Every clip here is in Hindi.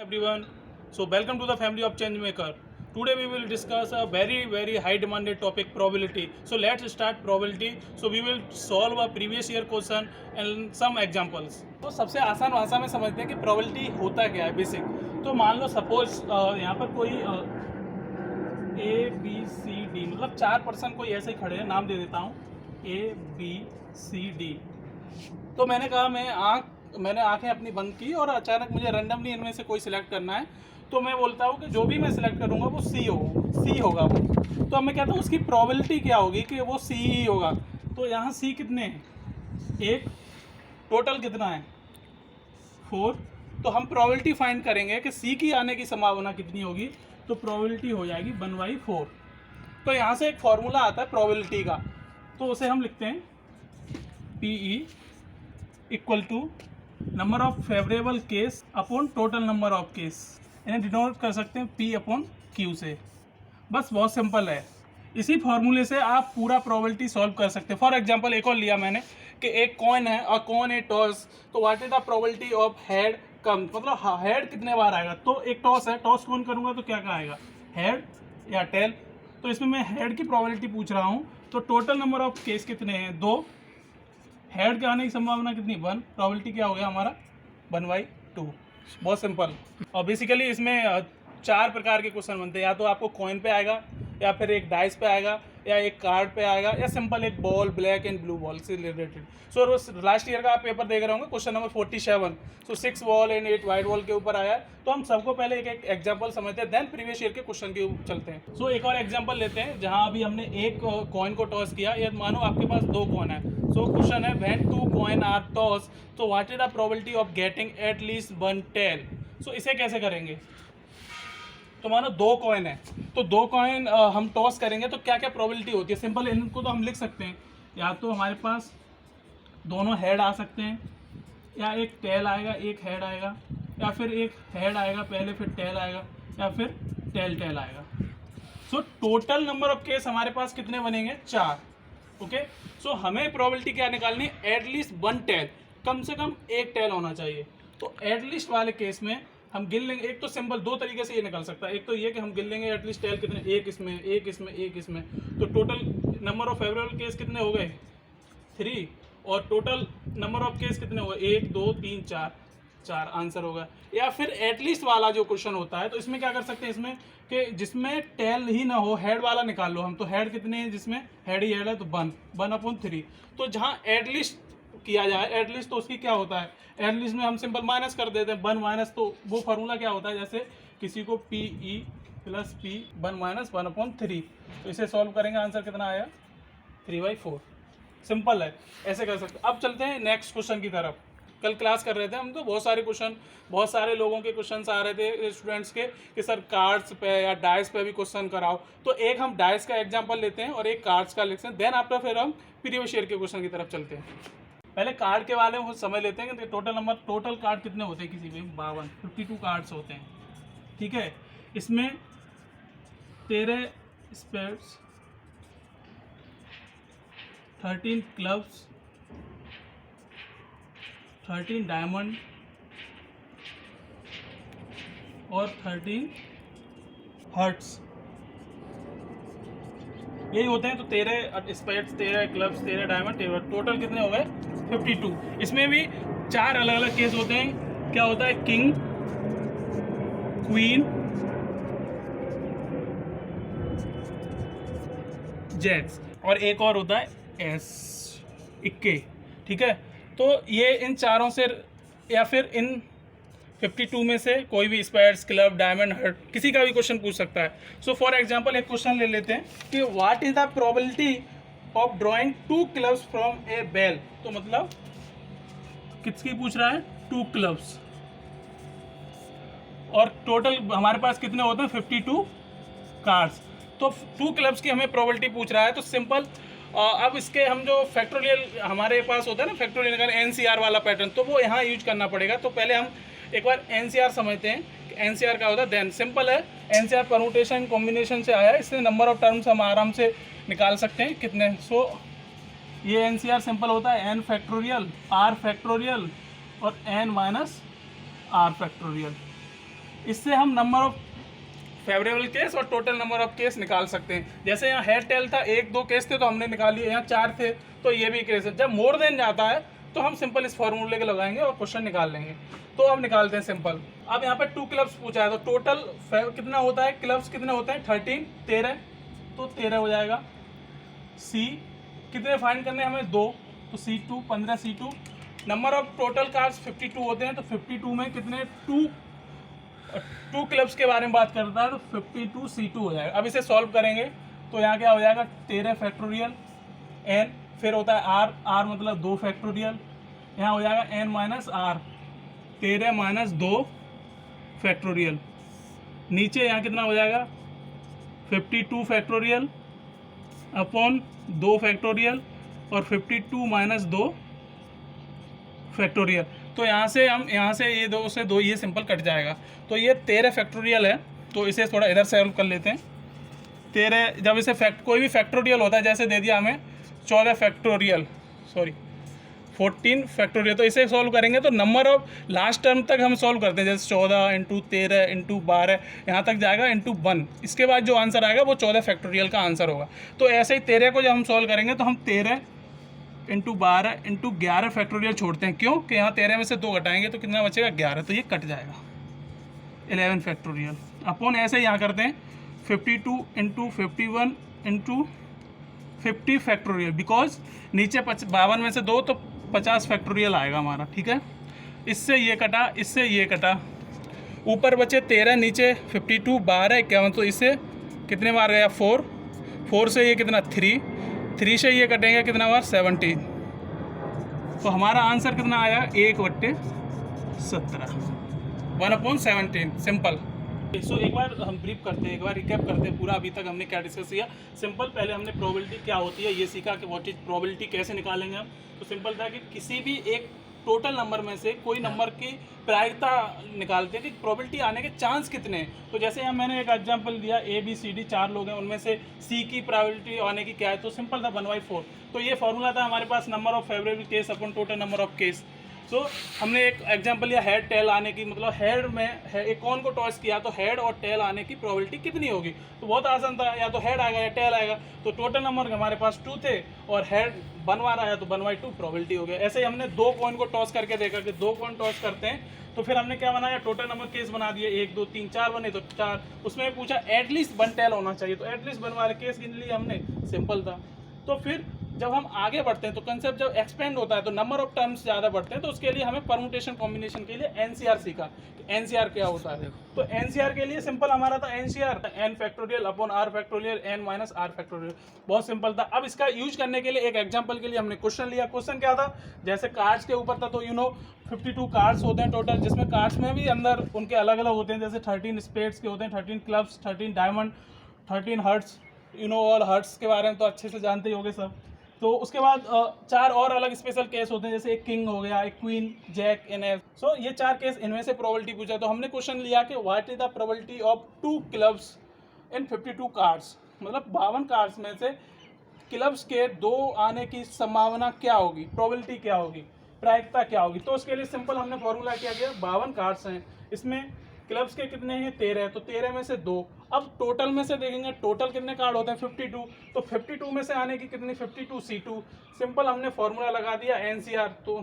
everyone. So welcome to the family of Changemaker. Today we will discuss a very high demanded topic, probability. So let's start probability. So we will solve a previous year question and some examples. तो सबसे आसान भाषा में समझते हैं कि probability होता क्या है बेसिक. तो मान लो सपोज यहाँ पर कोई ABCD मतलब 4 पर्सन कोई ऐसे ही खड़े हैं, नाम दे देता हूँ ABCD. तो मैंने कहा मैंने आंखें अपनी बंद की और अचानक मुझे रैंडमली इनमें से कोई सिलेक्ट करना है. तो मैं बोलता हूँ कि जो भी मैं सिलेक्ट करूँगा वो सी होगा वो. तो अब मैं कहता हूँ उसकी प्रोबेबिलिटी क्या होगी कि वो सी ही होगा. तो यहाँ सी कितने हैं, एक, टोटल कितना है 4. तो हम प्रोबेबिलिटी फाइंड करेंगे कि सी की आने की संभावना कितनी होगी. तो प्रोबेबिलिटी हो जाएगी 1/4. तो यहाँ से एक फॉर्मूला आता है प्रोबेबिलिटी का, तो उसे हम लिखते हैं PE equal to number of favourable case upon total number of case. इन्हें डिनोट कर सकते हैं P अपॉन Q से. बस बहुत सिंपल है. इसी फॉर्मूले से आप पूरा प्रोबेबिलिटी सॉल्व कर सकते हैं. फॉर एग्जांपल एक और लिया मैंने कि एक कॉइन है और कॉइन है टॉस. तो what is the probability of head come, मतलब हेड कितने बार आएगा. तो एक टॉस है, टॉस कौन करूँगा तो क्या आएगा, हेड या टेल. तो इसमें मैं हेड की प्रोबेबिलिटी पूछ रहा हूँ. तो टोटल नंबर ऑफ केस कितने हैं, 2. हेड के आने की संभावना कितनी, 1. प्रोबेबिलिटी क्या हो गया हमारा 1/2. बहुत सिंपल. और बेसिकली इसमें 4 प्रकार के क्वेश्चन बनते हैं. या तो आपको कॉइन पे आएगा, या फिर एक डाइस पे आएगा, या एक कार्ड पे आएगा, या सिंपल एक ball, black and blue ball से रिलेटेड. सो लास्ट ईयर का आप पेपर देख रहे होंगे, question number 47. So 6 ball and 8 white ball के ऊपर आया है. तो हम सबको पहले एक एग्जाम्पल समझते हैं, देन प्रीवियस ईयर के क्वेश्चन के ऊपर चलते हैं. सो एक और एग्जाम्पल लेते हैं जहाँ अभी हमने एक कॉइन को टॉस किया. या मानो आपके पास 2 कॉइन है. सो क्वेश्चन है व्हेन 2 कॉइन आर टॉस, तो what is the probability of getting at least 1 tail. So इसे कैसे करेंगे. तो मानो 2 कॉइन है, तो 2 कॉइन हम टॉस करेंगे तो क्या क्या प्रोबेबिलिटी होती है. सिंपल इनको तो हम लिख सकते हैं. या तो हमारे पास दोनों हेड आ सकते हैं, या एक टेल आएगा एक हेड आएगा, या फिर एक हेड आएगा पहले फिर टेल आएगा, या फिर टेल आएगा. So total number of case हमारे पास कितने बनेंगे, 4. ओके. सो हमें प्रोबेबिलिटी क्या निकालनी है, एटलीस्ट 1 टेल, कम से कम एक टेल होना चाहिए. तो एटलीस्ट वाले केस में हम गिन लेंगे. एक तो सिंपल 2 तरीके से ये निकल सकता है. एक तो ये कि हम गिन लेंगे एटलीस्ट टेल कितने, एक इसमें एक इसमें एक इसमें. तो total number of favourable case कितने हो गए, 3. और टोटल नंबर ऑफ केस कितने हो गए, 1 2 3 4 आंसर होगा. या फिर एटलीस्ट वाला जो क्वेश्चन होता है, तो इसमें क्या कर सकते हैं, इसमें कि जिसमें टेल ही ना हो, हेड वाला निकाल लो हम. तो हेड कितने हैं, जिसमें हेड ही हेड है तो 1/3. तो जहाँ एटलीस्ट किया जाए, एटलीस्ट तो उसकी क्या होता है, एटलीस्ट में हम सिंपल माइनस कर देते हैं 1 माइनस. तो वो फार्मूला क्या होता है, जैसे किसी को PE + P 1 - 1/3. तो इसे सॉल्व करेंगे, आंसर कितना आया, 3/4. सिंपल है, ऐसे कर सकते. अब चलते हैं नेक्स्ट क्वेश्चन की तरफ. कल क्लास कर रहे थे हम, तो बहुत सारे क्वेश्चन, बहुत सारे लोगों के क्वेश्चन आ रहे थे स्टूडेंट्स के कि सर कार्ड्स पे या डाइस पे भी क्वेश्चन कराओ. तो एक हम डाइस का एग्जांपल लेते हैं और एक कार्ड्स का लेते हैं. देन आफ्टर फिर हम प्रीवियस ईयर के क्वेश्चन की तरफ चलते हैं. पहले कार्ड के बारे में कुछ समझ लेते हैं कि टोटल कार्ड कितने होते हैं किसी भी, 52 कार्ड्स होते हैं. ठीक है. इसमें 13 स्पेड्स, 13 क्लब्स, 13 डायमंड और 13 हर्ट्स, यही होते हैं. तो 13 स्पेड्स, 13 क्लब्स, 13 डायमंड, टोटल कितने हो गए, 52. इसमें भी 4 अलग अलग केस होते हैं. क्या होता है, किंग, क्वीन, जैक्स, और एक और होता है एस, इक्के. ठीक है. तो ये इन चारों से, या फिर इन 52 में से कोई भी स्पेड्स, क्लब, डायमंड, हर्ट, किसी का भी क्वेश्चन पूछ सकता है. सो फॉर एग्जांपल एक क्वेश्चन ले लेते हैं कि what is the probability of drawing 2 clubs from a bell. तो मतलब किसकी पूछ रहा है, 2 क्लब्स, और टोटल हमारे पास कितने होते हैं, 52 कार्ड्स. तो 2 क्लब्स की हमें प्रोबेबिलिटी पूछ रहा है. तो सिंपल अब इसके हम जो फैक्टोरियल हमारे पास होता है ना, फैक्टोरियल NCR वाला पैटर्न, तो वो यहाँ यूज करना पड़ेगा. तो पहले हम एक बार NCR समझते हैं कि NCR क्या होता है. देन सिंपल है, NCR परमुटेशन कॉम्बिनेशन से आया है. इससे नंबर ऑफ टर्म्स हम आराम से निकाल सकते हैं कितने. सो ये NCR सिंपल होता है n फैक्टोरियल, r फैक्टोरियल और n - r फैक्टोरियल. इससे हम नंबर ऑफ फेवरेबल केस और टोटल नंबर ऑफ केस निकाल सकते हैं। जैसे यहाँ हेड टेल था, 1-2 केस थे तो हमने निकाल लिए, यहाँ 4 थे तो ये भी केस है। जब मोर देन जाता है तो हम सिंपल इस फॉर्मूले के लगाएंगे और क्वेश्चन निकाल लेंगे। तो अब निकालते हैं सिंपल। अब यहाँ पे 2 क्लब्स पूछा है तो टोटल कितना होता है, क्लब्स कितने होते हैं, 13, 13, तो 13 हो जाएगा। सी कितने फाइंड करने हैं हमें, 2, तो C2 15 C2। Number of total cards 52 होते हैं तो 52 में कितने, 2 क्लब्स के बारे में बात करता है तो 52 C2 हो जाएगा। अब इसे सॉल्व करेंगे तो यहाँ क्या हो जाएगा, 13 फैक्टोरियल n, फिर होता है r मतलब 2 फैक्टोरियल, यहाँ हो जाएगा n minus r, 13 minus 2 factorial. नीचे यहाँ कितना हो जाएगा, 52 फैक्टोरियल अपॉन 2 फैक्टोरियल और 52 माइनस 2 फैक्टोरियल। तो यहाँ से ये 2 से 2 ये सिंपल कट जाएगा। तो ये 13 फैक्टोरियल है तो इसे थोड़ा इधर सॉल्व कर लेते हैं। 13 जब इसे कोई भी फैक्टोरियल होता है, जैसे दे दिया हमें 14 फैक्टोरियल, 14 फैक्टोरियल, तो इसे सॉल्व करेंगे तो नंबर ऑफ लास्ट टर्म तक हम सॉल्व करते हैं, जैसे 14 इंटू 13 इंटू 12 यहाँ तक जाएगा इंटू 1। इसके बाद जो आंसर आएगा वो 14 फैक्टोरियल का आंसर होगा। तो ऐसे ही 13 को जब हम सॉल्व करेंगे तो हम 13 इंटू 12 इंटू 11 फैक्टोरियल छोड़ते हैं, क्यों कि यहाँ 13 में से 2 घटाएंगे तो कितना बचेगा, 11, तो ये कट जाएगा 11 फैक्टोरियल अपॉन ऐसे ही यहाँ करते हैं 52 इंटू 51 इंटू 50 फैक्टोरियल, बिकॉज नीचे 52 में से 2 तो 50 फैक्टोरियल आएगा हमारा, ठीक है। इससे ये कटा, इससे ये कटा, ऊपर बचे 13, नीचे 52, 12, 51, तो इससे कितने बार गया, 4 से ये कितना 3 से ये कटेंगे कितना बार, 17। तो हमारा आंसर कितना आया, 1/17, 1/17, सिंपल। सो एक बार हम ब्रीफ करते हैं, एक बार रिकैप करते हैं पूरा अभी तक हमने क्या डिस्कस किया। सिंपल पहले हमने प्रोबेबिलिटी क्या होती है ये सीखा कि व्हाट इज प्रोबेबिलिटी, कैसे निकालेंगे हम। तो सिंपल था कि किसी भी एक टोटल नंबर में से कोई नंबर की प्रायिकता निकालते हैं कि प्रोबेबिलिटी आने के चांस कितने हैं। तो जैसे हम मैंने एक एग्जांपल दिया, ABCD 4 लोग हैं, उनमें से C की प्रोबेबिलिटी आने की क्या है, तो सिंपल था 1/4। तो ये फॉर्मूला था हमारे पास, number of favourable case upon total number of case. So हमने एक एग्जांपल लिया हेड टेल आने की, मतलब हेड में एक कौन को टॉस किया तो हेड और टेल आने की प्रोबेबिलिटी कितनी होगी। तो बहुत आसान था, या तो हेड आएगा या टेल आएगा। तो टोटल नंबर हमारे पास 2 थे और हेड 1 आया तो 1/2 प्रोबेबिलिटी हो गया। ऐसे ही हमने 2 कॉइन को टॉस करके देखा कि 2 कॉइन टॉस करते हैं तो फिर हमने क्या बनाया, टोटल नंबर केस बना दिए, 1 2 3 4 बने तो 4। उसमें पूछा एटलीस्ट 1 टेल होना चाहिए, तो एटलीस्ट 1 वाले केस गिन लिए हमने, सिंपल था। तो फिर जब हम आगे बढ़ते हैं तो कंसेप्ट जब एक्सपेंड होता है तो नंबर ऑफ टर्म्स ज़्यादा बढ़ते हैं, तो उसके लिए हमें परमुटेशन कॉम्बिनेशन के लिए NCR सीखा। NCR क्या होता है, तो NCR के लिए सिंपल हमारा था NCR n factorial upon r factorial n minus r factorial, बहुत सिंपल था। अब इसका यूज करने के लिए एक एग्जांपल के लिए हमने क्वेश्चन लिया। क्वेश्चन क्या था, जैसे कार्ड्स के ऊपर था, तो 52 कार्ड्स होते हैं टोटल, जिसमें कार्ड्स में भी अंदर उनके अलग अलग होते हैं, जैसे 13 स्पेड्स के होते हैं, 13 clubs, 13 diamond, 13 hearts, all hearts के बारे में तो अच्छे से जानते ही होंगे सब। तो उसके बाद 4 और अलग स्पेशल केस होते हैं, जैसे एक किंग हो गया, एक क्वीन, जैक, एन एफ। सो ये 4 केस, इनमें से प्रोबेबिलिटी पूछा। तो हमने क्वेश्चन लिया कि what is the probability of 2 clubs in 52 cards, मतलब 52 कार्ड्स में से क्लब्स के 2 आने की संभावना क्या होगी, प्रोबेबिलिटी क्या होगी, प्रायिकता क्या होगी। तो उसके लिए सिंपल हमने फॉर्मूला किया गया, 52 कार्ड्स हैं, इसमें क्लब्स के कितने हैं, 13 है, तो 13 में से 2। अब टोटल में से देखेंगे, टोटल कितने कार्ड होते हैं, 52, तो 52 में से आने की कितनी, 52 C2। सिंपल हमने फॉर्मूला लगा दिया NCR, तो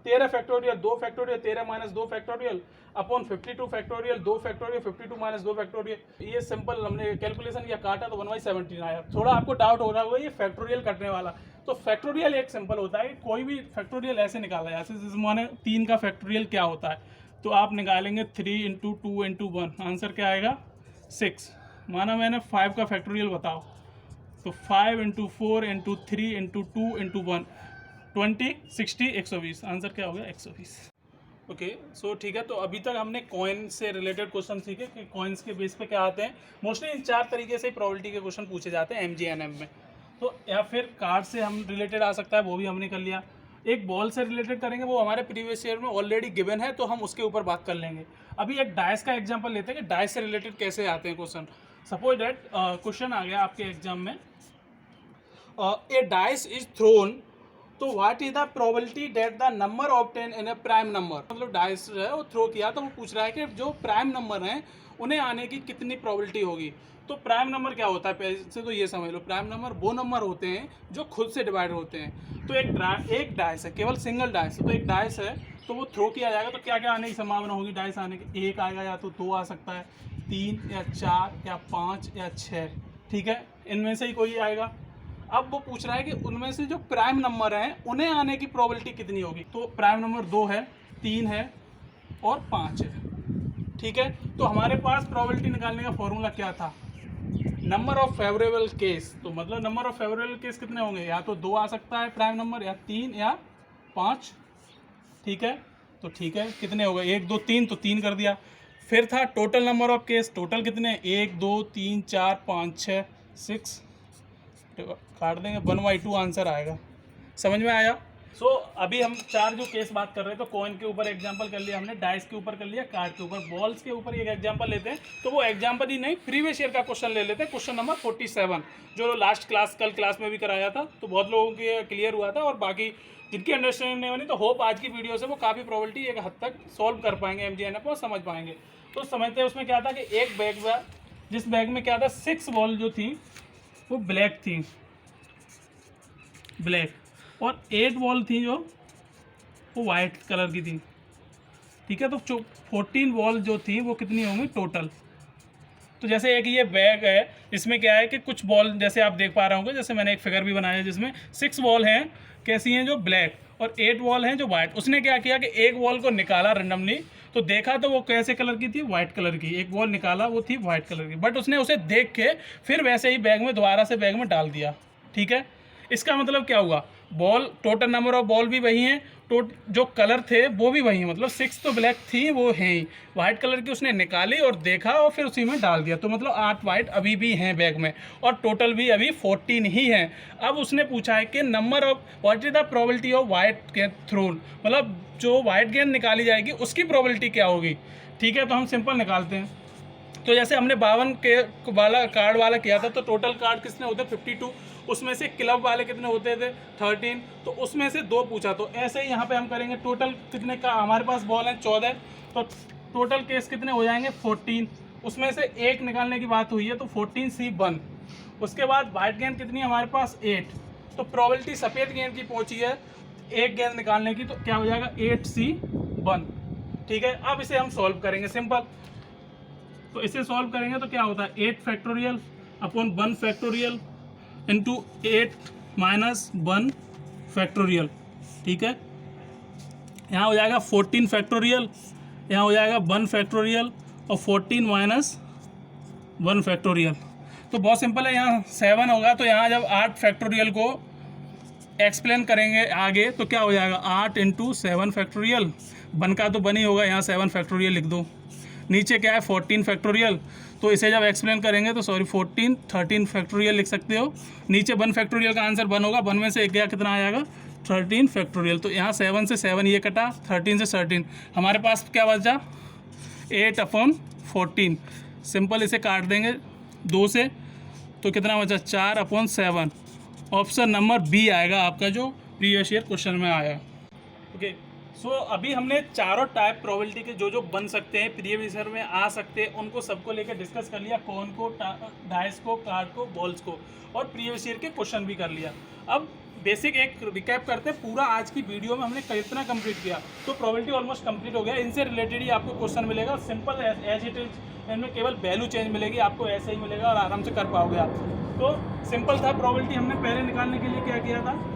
13 factorial 2 factorial 13 minus 2 factorial upon 52 factorial 2 factorial 52 minus 2 factorial. ये सिंपल हमने कैलकुलेशन किया, काटा तो 1/17 आया। थोड़ा आपको डाउट हो रहा होगा ये फैक्टोरियल कटने वाला, तो फैक्टोरियल एक सिंपल होता है, कोई भी फैक्टोरियल ऐसे निकाला है, जैसे माने 3 का फैक्टोरियल क्या होता है, तो आप निकालेंगे 3 इंटू 2 इंटू 1, आंसर क्या आएगा 6। माना मैंने 5 का फैक्टोरियल बताओ, तो 5 into 4 into 3 into 2 into 1, 20 60 120, answer क्या हो गया 120। ओके, सो ठीक है। तो अभी तक हमने कॉइन से रिलेटेड क्वेश्चन सीखे कि कॉइन्स के बेस पे क्या आते हैं। मोस्टली इन 4 तरीके से प्रोबेबिलिटी के क्वेश्चन पूछे जाते हैं MGNM में। तो या फिर कार्ड से हम रिलेटेड आ सकता है, वो भी हमने कर लिया। एक बॉल से रिलेटेड करेंगे, वो हमारे प्रीवियस ईयर में ऑलरेडी गिवन है, तो हम उसके ऊपर बात कर लेंगे। अभी एक डाइस का एग्जांपल लेते हैं कि डाइस से रिलेटेड कैसे आते हैं क्वेश्चन। सपोज दैट क्वेश्चन आ गया आपके एग्जाम में, ए डाइस इज थ्रोन तो what is the probability that the number obtain in A prime number, मतलब डाइस जो है वो थ्रो किया तो वो पूछ रहा है कि जो प्राइम नंबर हैं उन्हें आने की कितनी प्रोबेबिलिटी होगी। तो प्राइम नंबर क्या होता है पहले से तो ये समझ लो, प्राइम नंबर वो नंबर होते हैं जो खुद से डिवाइड होते हैं। तो एक डाइस है, केवल सिंगल डाइस है, तो एक डाइस है तो वो थ्रो किया जाएगा, तो क्या क्या आने की संभावना होगी डाइस आने की? एक आएगा, या तो 2 आ सकता है, 3 या 4 या 5 या 6, ठीक है, इनमें से ही कोई आएगा। अब वो पूछ रहा है कि उनमें से जो प्राइम नंबर हैं उन्हें आने की प्रोबेबिलिटी कितनी होगी। तो प्राइम नंबर 2 है, 3 है और 5 है, ठीक है। तो हमारे पास प्रोबेबिलिटी निकालने का फॉर्मूला क्या था? Number of favourable case. तो मतलब नंबर ऑफ फेवरेबल केस कितने होंगे? या तो 2 आ सकता है प्राइम नंबर, या 3 या 5, ठीक है। तो ठीक है, कितने हो गए? 1 2 3, तो 3 कर दिया। फिर था total number of case, total कितने? 1 2 3 4 5 6 6, काट देंगे, 1/2 आंसर आएगा। समझ में आया? सो अभी हम 4 जो केस बात कर रहे हैं, तो कॉइन के ऊपर एग्जांपल कर लिया हमने, डाइस के ऊपर कर लिया, कार्ड के ऊपर, बॉल्स के ऊपर एक एग्जांपल लेते हैं। तो वो एग्जांपल ही नहीं, प्रीवियस ईयर का क्वेश्चन ले लेते हैं, क्वेश्चन नंबर 47, जो लास्ट क्लास कल क्लास में भी कराया था, तो बहुत लोगों के क्लियर हुआ था, और बाकी जिनकी अंडरस्टैंडिंग नहीं बनी, तो होप आज की वीडियो से वो काफ़ी प्रोबेबिलिटी एक हद तक सॉल्व कर पाएंगे, MGNF और समझ पाएंगे। तो समझते हैं उसमें क्या था कि एक बैग था, जिस बैग में क्या था, 6 बॉल जो थी वो ब्लैक थी, ब्लैक, और 8 बॉल थी जो वो वाइट कलर की थी, ठीक है। तो 14 बॉल जो थी वो कितनी होंगी टोटल? तो जैसे एक ये बैग है, इसमें क्या है कि कुछ बॉल जैसे आप देख पा रहे होंगे, जैसे मैंने एक फिगर भी बनाया है जिसमें 6 बॉल हैं, कैसी हैं, जो ब्लैक, और 8 बॉल हैं जो वाइट। उसने क्या किया कि एक बॉल को निकाला रैंडमली, तो देखा तो वो कैसे कलर की थी? वाइट कलर की। एक बॉल निकाला, वो थी वाइट कलर की, बट उसने उसे देख के फिर वैसे ही बैग में दोबारा से बैग में डाल दिया, ठीक है। इसका मतलब क्या हुआ? Ball, total number of ball भी वही हैं, जो कलर थे वो भी वही हैं, मतलब 6 तो ब्लैक थी वो हैं ही, वाइट कलर की उसने निकाली और देखा और फिर उसी में डाल दिया, तो मतलब 8 वाइट अभी भी हैं बैग में, और टोटल भी अभी 14 ही हैं। अब उसने पूछा है कि number of, what is the probability of white गेंद थ्रोन, मतलब जो वाइट गेंद निकाली जाएगी उसकी प्रोबेबिलिटी क्या होगी, ठीक है। तो हम सिंपल निकालते हैं। तो जैसे हमने 52 के वाला कार्ड वाला किया था, तो टोटल कार्ड कितने होते? 52, उसमें से क्लब वाले कितने होते थे? 13, तो उसमें से 2 पूछा। तो ऐसे ही यहाँ पे हम करेंगे, टोटल कितने का हमारे पास बॉल है? 14, तो टोटल केस कितने हो जाएंगे? 14, उसमें से 1 निकालने की बात हुई है, तो 14C1। उसके बाद वाइट गेंद कितनी हमारे पास? 8, तो प्रोबेबिलिटी सफ़ेद गेंद की पहुँची है 1 गेंद निकालने की, तो क्या हो जाएगा? 8C1, ठीक है। अब इसे हम सॉल्व करेंगे सिंपल। तो इसे सॉल्व करेंगे तो क्या होता है? 8 factorial upon 1 factorial into 8 minus 1 factorial, ठीक है। यहाँ हो जाएगा 14 फैक्टोरियल, यहाँ हो जाएगा 1 फैक्टोरियल, और 14 माइनस 1 फैक्टोरियल। तो बहुत सिंपल है, यहाँ 7 होगा, तो यहाँ जब 8 फैक्टोरियल को एक्सप्लेन करेंगे आगे, तो क्या हो जाएगा? 8 इंटू 7 फैक्टोरियल, 1 का तो 1 ही होगा, यहाँ 7 फैक्टोरियल लिख दो। नीचे क्या है? 14 फैक्टोरियल, तो इसे जब एक्सप्लेन करेंगे तो 13 फैक्टोरियल लिख सकते हो। नीचे 1 फैक्टोरियल का आंसर 1 होगा, 1 में से एक गया, कितना आएगा? 13 फैक्टोरियल। तो यहाँ 7 से 7 ये कटा, 13 से 13, हमारे पास क्या बचा? 8/14। सिंपल इसे काट देंगे 2 से, तो कितना बचा? 4/7। ऑप्शन नंबर बी आएगा आपका, जो प्रीवियस ईयर क्वेश्चन में आया। ओके, सो अभी हमने चारों टाइप प्रोबेबिलिटी के जो बन सकते हैं, प्रीवियस ईयर में आ सकते हैं, उनको सबको लेकर डिस्कस कर लिया, कॉइन को, डाइस को, कार्ड को, बॉल्स को, और प्रीवियस ईयर के क्वेश्चन भी कर लिया। अब बेसिक एक रिकैप करते हैं, पूरा आज की वीडियो में हमने कितना कंप्लीट किया। तो प्रोबेबिलिटी ऑलमोस्ट कंप्लीट हो गया, इनसे रिलेटेड ही आपको क्वेश्चन मिलेगा, सिंपल एज इट इज, इनमें केवल वैल्यू चेंज मिलेगी, आपको ऐसे ही मिलेगा और आराम से कर पाओगे आप। तो सिंपल था, प्रोबेबिलिटी हमने पहले निकालने के लिए क्या किया था?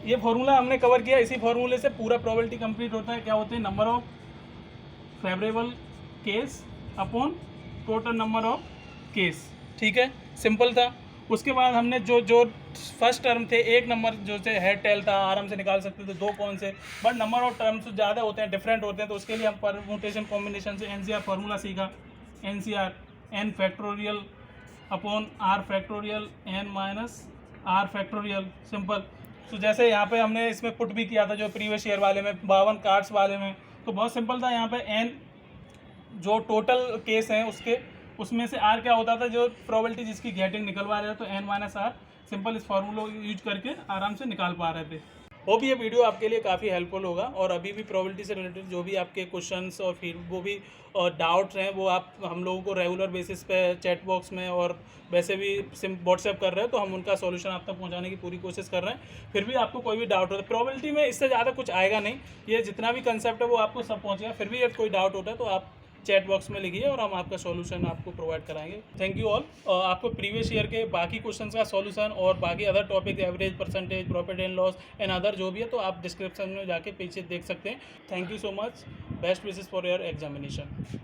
ये फॉर्मूला हमने कवर किया, इसी फॉर्मूले से पूरा प्रोबेबिलिटी कंप्लीट होता है। क्या होते हैं? Number of favourable case upon total number of case, ठीक है, सिंपल था। उसके बाद हमने जो फर्स्ट टर्म थे, एक नंबर जो से हेड टेल था, आराम से निकाल सकते थे, 2 कौन से, बट नंबर ऑफ टर्म्स ज़्यादा होते हैं, डिफरेंट होते हैं, तो उसके लिए हम परम्यूटेशन कॉम्बिनेशन से NCR फार्मूला सीखा। NCR n factorial upon r factorial n minus r factorial, simple. तो जैसे यहाँ पे हमने इसमें पुट भी किया था जो प्रीवियस ईयर वाले में, 52 कार्ड्स वाले में, तो बहुत सिंपल था। यहाँ पे n जो टोटल केस हैं उसके, उसमें से r क्या होता था, जो प्रोबेबिलिटी जिसकी गेटिंग निकलवा रहे थे, तो n माइनस r, सिंपल इस फार्मूला यूज करके आराम से निकाल पा रहे थे। होप ये वीडियो आपके लिए काफ़ी हेल्पफुल होगा, और अभी भी प्रोबेबिलिटी से रिलेटेड जो भी आपके क्वेश्चंस और फिर वो भी डाउट्स हैं वो आप हम लोगों को रेगुलर बेसिस पे चैट बॉक्स में और वैसे भी सिम व्हाट्सएप कर रहे हैं, तो हम उनका सॉल्यूशन आप तक पहुंचाने की पूरी कोशिश कर रहे हैं। फिर भी आपको कोई भी डाउट होता है, प्रोबेबिलिटी में इससे ज़्यादा कुछ आएगा नहीं, ये जितना भी कंसेप्ट है वो आपको सब पहुँचेगा। फिर भी यदि कोई डाउट होता है तो आप चैट बॉक्स में लिखिए और हम आपका सॉल्यूशन आपको प्रोवाइड कराएंगे। Thank you all. आपको प्रीवियस ईयर के बाकी क्वेश्चंस का सॉल्यूशन और बाकी other topic, average, percentage, profit and loss and other जो भी है, तो आप डिस्क्रिप्शन में जाके पीछे देख सकते हैं। Thank you so much. Best wishes for your examination.